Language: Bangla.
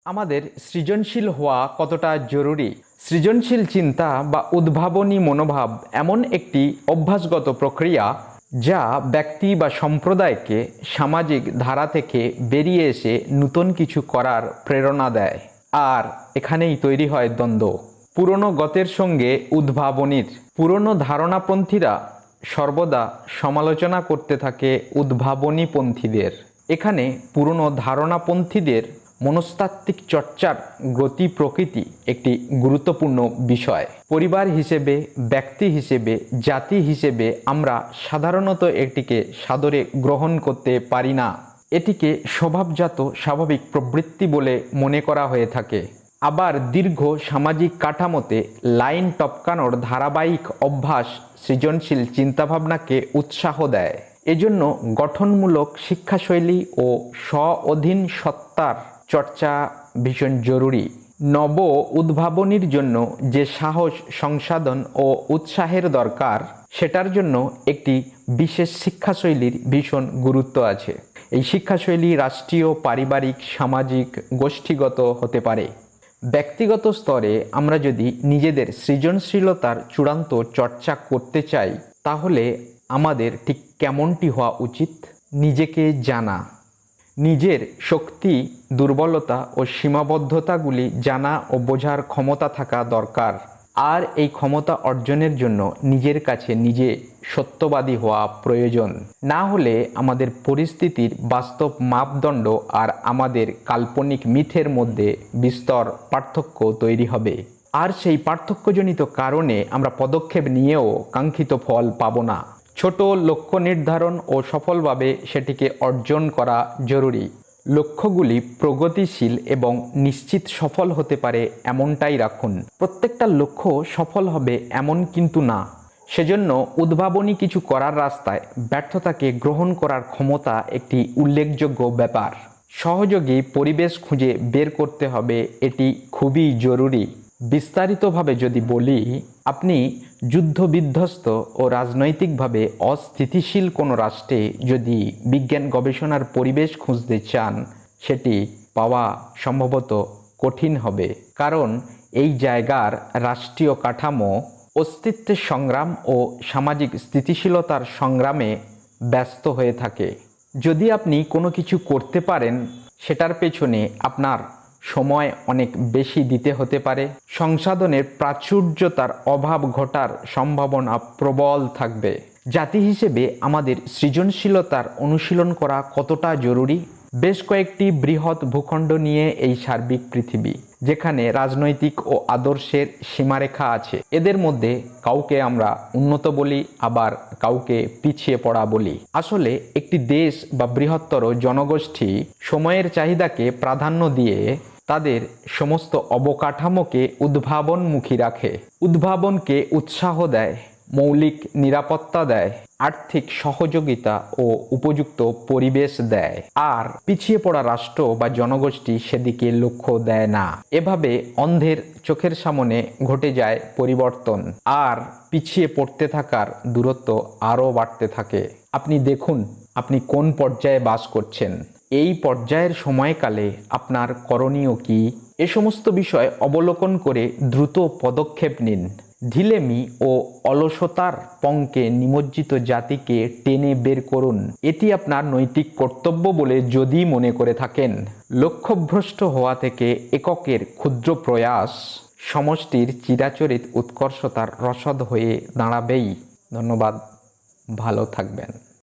আমাদের সৃজনশীল হওয়া কতটা জরুরি। সৃজনশীল চিন্তা বা উদ্ভাবনী মনোভাব এমন একটি অভ্যাসগত প্রক্রিয়া যা ব্যক্তি বা সম্প্রদায়কে সামাজিক ধারা থেকে বেরিয়ে এসে নতুন কিছু করার প্রেরণা দেয়। আর এখানেই তৈরি হয় দ্বন্দ্ব পুরনো গতের সঙ্গে উদ্ভাবনীর। পুরনো ধারণাপন্থীরা সর্বদা সমালোচনা করতে থাকে উদ্ভাবনীপন্থীদের। এখানে পুরনো ধারণাপন্থীদের মনস্তাত্ত্বিক চর্চার গতি প্রকৃতি একটি গুরুত্বপূর্ণ বিষয়। পরিবার হিসেবে, ব্যক্তি হিসেবে, জাতি হিসেবে আমরা সাধারণত এটিকে সাদরে গ্রহণ করতে পারি না। এটিকে স্বভাবজাত স্বাভাবিক প্রবৃত্তি বলে মনে করা হয়ে থাকে। আবার দীর্ঘ সামাজিক কাঠামোতে লাইন টপকানোর ধারাবাহিক অভ্যাস সৃজনশীল চিন্তাভাবনাকে উৎসাহ দেয়। এজন্য গঠনমূলক শিক্ষাশৈলী ও স্ব-অধীন সত্তার চর্চা ভীষণ জরুরি। নব উদ্ভাবনীর জন্য যে সাহস, সংসাধন ও উৎসাহের দরকার, সেটার জন্য একটি বিশেষ শিক্ষাশৈলীর ভীষণ গুরুত্ব আছে। এই শিক্ষাশৈলী রাষ্ট্রীয়, পারিবারিক, সামাজিক, গোষ্ঠীগত হতে পারে। ব্যক্তিগত স্তরে আমরা যদি নিজেদের সৃজনশীলতার চূড়ান্ত চর্চা করতে চাই, তাহলে আমাদের ঠিক কেমনটি হওয়া উচিত? নিজেকে জানা, নিজের শক্তি, দুর্বলতা ও সীমাবদ্ধতাগুলি জানা ও বোঝার ক্ষমতা থাকা দরকার। আর এই ক্ষমতা অর্জনের জন্য নিজের কাছে নিজে সত্যবাদী হওয়া প্রয়োজন। না হলে আমাদের পরিস্থিতির বাস্তব মাপদণ্ড আর আমাদের কাল্পনিক মিথের মধ্যে বিস্তর পার্থক্য তৈরি হবে। আর সেই পার্থক্যজনিত কারণে আমরা পদক্ষেপ নিয়েও কাঙ্ক্ষিত ফল পাব না। ছোট লক্ষ্য নির্ধারণ ও সফলভাবে সেটিকে অর্জন করা জরুরি। লক্ষ্যগুলি প্রগতিশীল এবং নিশ্চিত সফল হতে পারে এমনটাই রাখুন। প্রত্যেকটা লক্ষ্য সফল হবে এমন কিন্তু না। সেজন্য উদ্ভাবনী কিছু করার রাস্তায় ব্যর্থতাকে গ্রহণ করার ক্ষমতা একটি উল্লেখযোগ্য ব্যাপার। সহযোগী পরিবেশ খুঁজে বের করতে হবে, এটি খুবই জরুরি। বিস্তারিতভাবে যদি বলি, আপনি যুদ্ধবিধ্বস্ত ও রাজনৈতিকভাবে অস্থিতিশীল কোনো রাষ্ট্রে যদি বিজ্ঞান গবেষণার পরিবেশ খুঁজতে চান, সেটি পাওয়া সম্ভবত কঠিন হবে। কারণ এই জায়গার রাষ্ট্রীয় কাঠামো অস্তিত্বের সংগ্রাম ও সামাজিক স্থিতিশীলতার সংগ্রামে ব্যস্ত হয়ে থাকে। যদি আপনি কোনো কিছু করতে পারেন, সেটার পেছনে আপনার সময় অনেক বেশি দিতে হতে পারে। সংসাধনের প্রাচুর্যতার অভাব ঘটার সম্ভাবনা প্রবল থাকবে। জাতি হিসেবে আমাদের সৃজনশীলতার অনুশীলন করা কতটা জরুরি? বেশ কয়েকটি বৃহৎ ভূখণ্ড নিয়ে এই সার্বিক পৃথিবী, যেখানে রাজনৈতিক ও আদর্শের সীমারেখা আছে। এদের মধ্যে কাউকে আমরা উন্নত বলি, আবার কাউকে পিছিয়ে পড়া বলি। আসলে একটি দেশ বা বৃহত্তর জনগোষ্ঠী সময়ের চাহিদাকে প্রাধান্য দিয়ে তাদের সমস্ত অবকাঠামোকে উদ্ভাবনমুখী রাখে। উদ্ভাবনকে উৎসাহ দেয়, মৌলিক নিরাপত্তা দেয়, আর্থিক সহযোগিতা ও উপযুক্ত পরিবেশ দেয়। আর পিছিয়ে পড়া রাষ্ট্র বা জনগোষ্ঠী সেদিকে লক্ষ্য দেয় না। এভাবে অন্ধের চোখের সামনে ঘটে যায় পরিবর্তন, আর পিছিয়ে পড়তে থাকার দূরত্ব আরও বাড়তে থাকে। আপনি দেখুন, আপনি কোন পর্যায়ে বাস করছেন। এই পর্যায়ের সময়কালে আপনার করণীয় কি? এ সমস্ত বিষয় অবলোকন করে দ্রুত পদক্ষেপ নিন। ঢিলেমি ও অলসতার পঙ্কে নিমজ্জিত জাতিকে টেনে বের করুন। এটি আপনার নৈতিক কর্তব্য বলে যদি মনে করে থাকেন। লক্ষ্যভ্রষ্ট হওয়া থেকে এককের ক্ষুদ্র প্রয়াস সমষ্টির চিরাচরিত উৎকর্ষতার রসদ হয়ে দাঁড়াবেই। ধন্যবাদ, ভালো থাকবেন।